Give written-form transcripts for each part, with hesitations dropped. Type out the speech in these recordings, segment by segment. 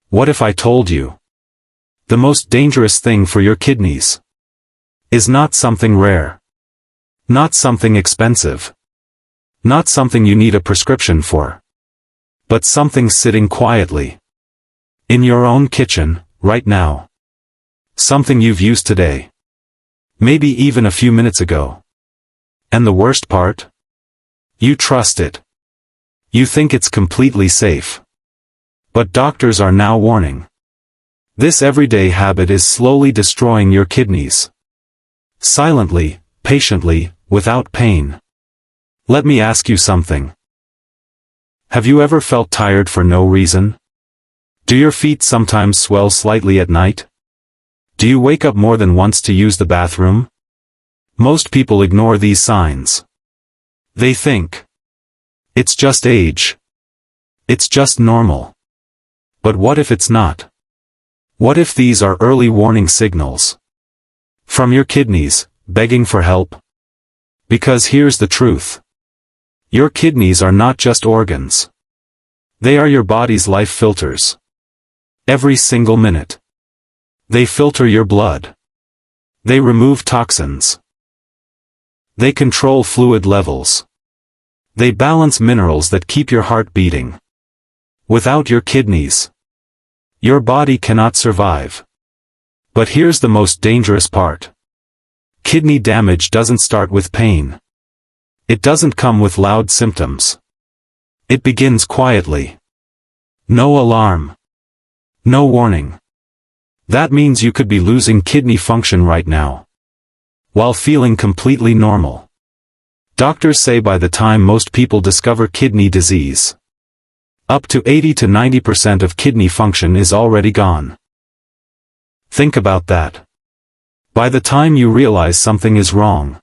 What if I told you? The most dangerous thing for your kidneys is not something rare. Not something expensive. Not something you need a prescription for. But something sitting quietly in your own kitchen, right now. Something you've used today. Maybe even a few minutes ago. And the worst part? You trust it. You think it's completely safe. But doctors are now warning. This everyday habit is slowly destroying your kidneys. Silently, patiently, without pain. Let me ask you something. Have you ever felt tired for no reason? Do your feet sometimes swell slightly at night? Do you wake up more than once to use the bathroom? Most people ignore these signs. They think, it's just age. It's just normal. But what if it's not? What if these are early warning signals from your kidneys, begging for help? Because here's the truth. Your kidneys are not just organs. They are your body's life filters. Every single minute. They filter your blood. They remove toxins. They control fluid levels. They balance minerals that keep your heart beating. Without your kidneys, your body cannot survive. But here's the most dangerous part. Kidney damage doesn't start with pain. It doesn't come with loud symptoms. It begins quietly. No alarm. No warning. That means you could be losing kidney function right now, while feeling completely normal. Doctors say by the time most people discover kidney disease, up to 80 to 90% of kidney function is already gone. Think about that. By the time you realize something is wrong,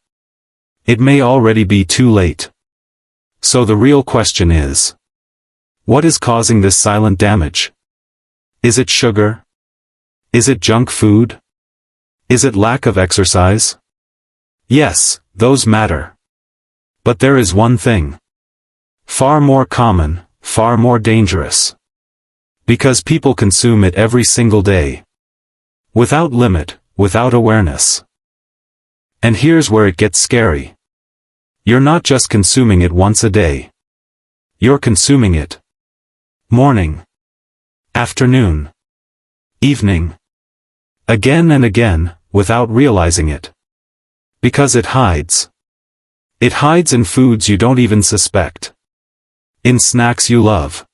it may already be too late. So the real question is, what is causing this silent damage? Is it sugar? Is it junk food? Is it lack of exercise? Yes, those matter. But there is one thing. Far more common, far more dangerous. Because people consume it every single day. Without limit, without awareness. And here's where it gets scary. You're not just consuming it once a day. You're consuming it morning, afternoon, evening, again and again, without realizing it. Because it hides. It hides in foods you don't even suspect. In snacks you love.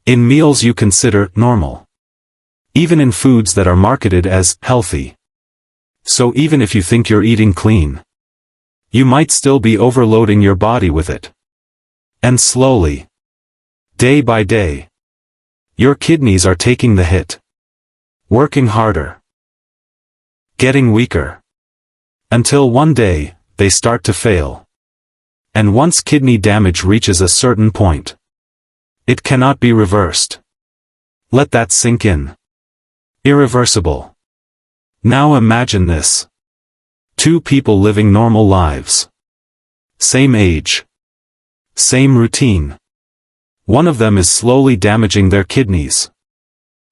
In meals you consider normal. Even in foods that are marketed as healthy. So even if you think you're eating clean, you might still be overloading your body with it. And slowly, day by day, your kidneys are taking the hit. Working harder. Getting weaker. Until one day, they start to fail. And once kidney damage reaches a certain point, it cannot be reversed. Let that sink in. Irreversible. Now imagine this. Two people living normal lives. Same age. Same routine. One of them is slowly damaging their kidneys.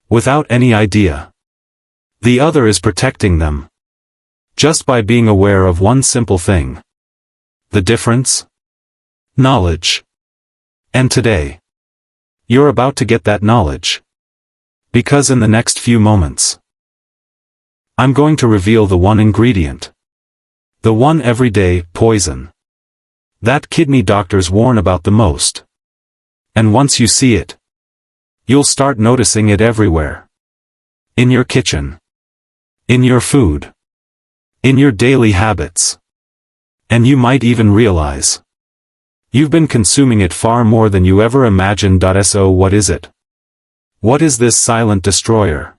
Without any idea. The other is protecting them. Just by being aware of one simple thing. The difference? Knowledge. And today, you're about to get that knowledge. Because in the next few moments, I'm going to reveal the one ingredient. The one everyday poison. That kidney doctors warn about the most. And once you see it, you'll start noticing it everywhere. In your kitchen. In your food. In your daily habits. And you might even realize you've been consuming it far more than you ever imagined. So what is it? What is this silent destroyer?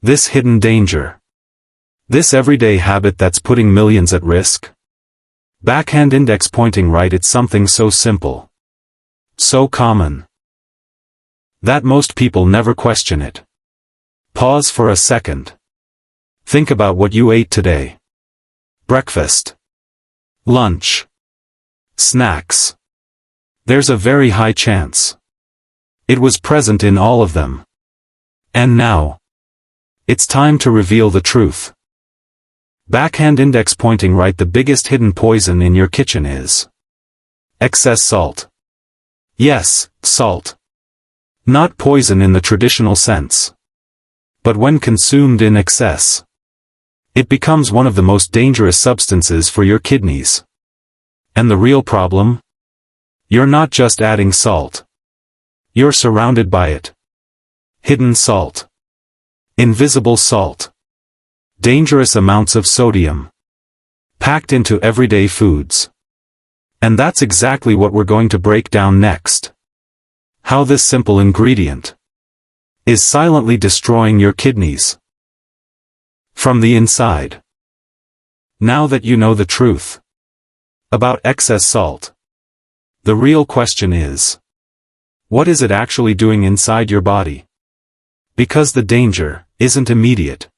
This hidden danger? This everyday habit that's putting millions at risk? Backhand index pointing right, it's something so simple. So common. That most people never question it. Pause for a second. Think about what you ate today. Breakfast. Lunch. Snacks. There's a very high chance it was present in all of them. And now, it's time to reveal the truth. Backhand index pointing right. The biggest hidden poison in your kitchen is excess salt. Yes, salt. Not poison in the traditional sense. But when consumed in excess, it becomes one of the most dangerous substances for your kidneys. And the real problem? You're not just adding salt. You're surrounded by it. Hidden salt. Invisible salt. Dangerous amounts of sodium. Packed into everyday foods. And that's exactly what we're going to break down next. How this simple ingredient is silently destroying your kidneys from the inside. Now that you know the truth about excess salt, the real question is, what is it actually doing inside your body? Because the danger isn't immediate.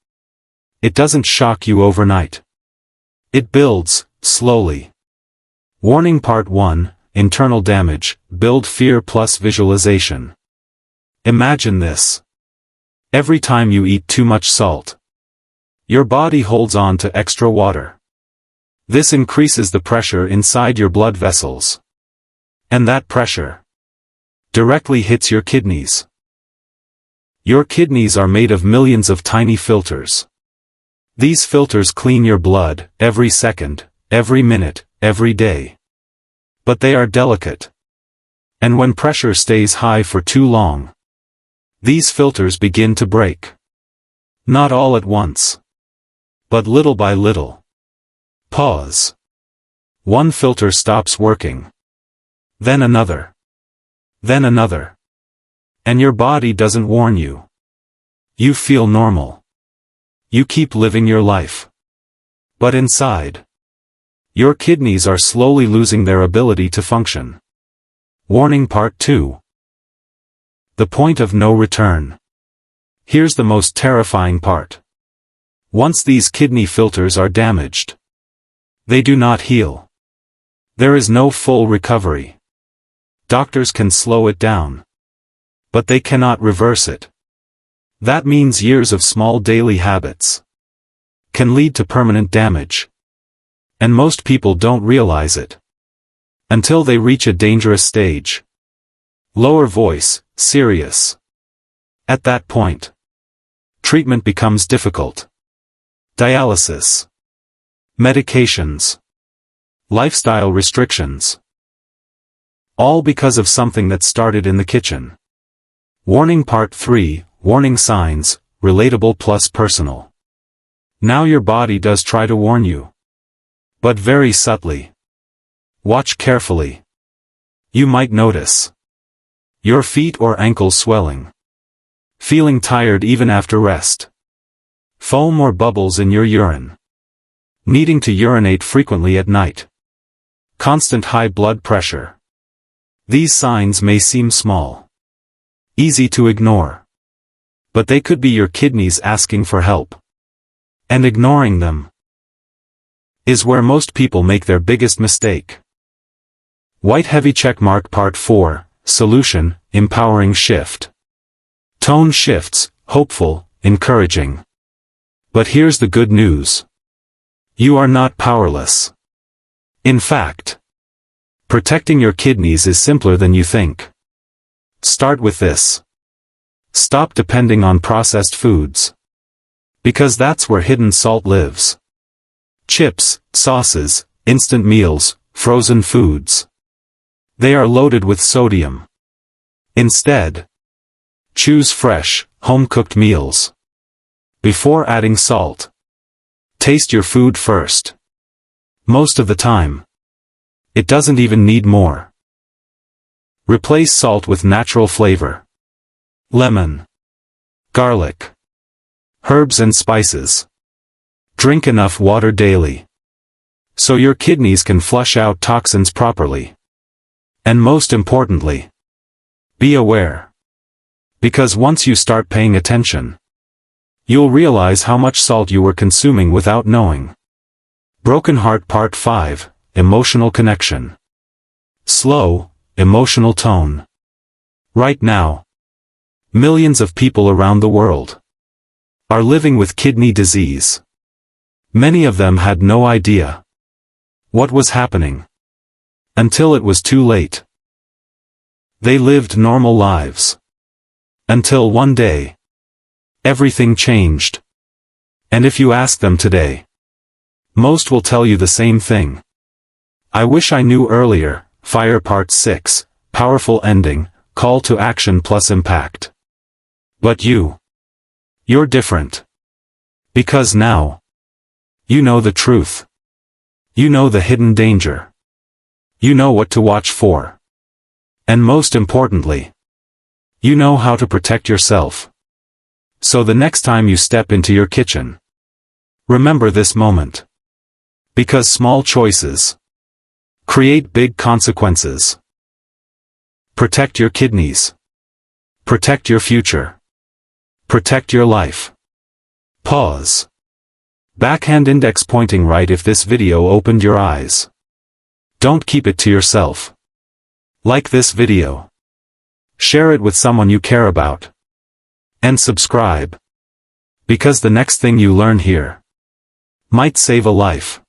It doesn't shock you overnight. It builds, slowly. Warning Part 1, Internal Damage, Build Fear plus Visualization. Imagine this. Every time you eat too much salt, your body holds on to extra water. This increases the pressure inside your blood vessels. And that pressure directly hits your kidneys. Your kidneys are made of millions of tiny filters. These filters clean your blood every second, every minute, every day. But they are delicate. And when pressure stays high for too long, these filters begin to break. Not all at once, but little by little. Pause. One filter stops working. Then another. Then another. And your body doesn't warn you. You feel normal. You keep living your life. But inside, your kidneys are slowly losing their ability to function. Warning Part 2. The point of no return. Here's the most terrifying part. Once these kidney filters are damaged, they do not heal. There is no full recovery. Doctors can slow it down, but they cannot reverse it. That means years of small daily habits can lead to permanent damage. And most people don't realize it until they reach a dangerous stage. Lower voice, serious. At that point, treatment becomes difficult. Dialysis, medications, lifestyle restrictions. All because of something that started in the kitchen. Warning Part 3, Warning Signs, Relatable plus Personal. Now your body does try to warn you. But very subtly. Watch carefully. You might notice your feet or ankles swelling. Feeling tired even after rest. Foam or bubbles in your urine. Needing to urinate frequently at night. Constant high blood pressure. These signs may seem small. Easy to ignore. But they could be your kidneys asking for help. And ignoring them is where most people make their biggest mistake. White heavy checkmark Part 4, Solution, Empowering Shift. Tone shifts, hopeful, encouraging. But here's the good news. You are not powerless. In fact, protecting your kidneys is simpler than you think. Start with this. Stop depending on processed foods. Because that's where hidden salt lives. Chips, sauces, instant meals, frozen foods. They are loaded with sodium. Instead, choose fresh, home-cooked meals. Before adding salt, taste your food first. Most of the time, it doesn't even need more. Replace salt with natural flavor. Lemon, garlic, herbs and spices. Drink enough water daily, so your kidneys can flush out toxins properly. And most importantly, be aware. Because once you start paying attention, you'll realize how much salt you were consuming without knowing. Broken Heart Part 5, Emotional Connection. Slow, emotional tone. Right now, Millions of people around the world are living with kidney disease. Many of them had no idea what was happening until it was too late. They lived normal lives until one day everything changed. And if you ask them today, most will tell you the same thing. I wish I knew earlier. Fire Part 6, powerful ending, call to action plus impact. But you're different. Because now, you know the truth. You know the hidden danger. You know what to watch for. And most importantly, you know how to protect yourself. So the next time you step into your kitchen, remember this moment. Because small choices create big consequences. Protect your kidneys. Protect your future. Protect your life. Pause. Backhand index pointing right if this video opened your eyes. Don't keep it to yourself. Like this video. Share it with someone you care about. And subscribe. Because the next thing you learn here might save a life.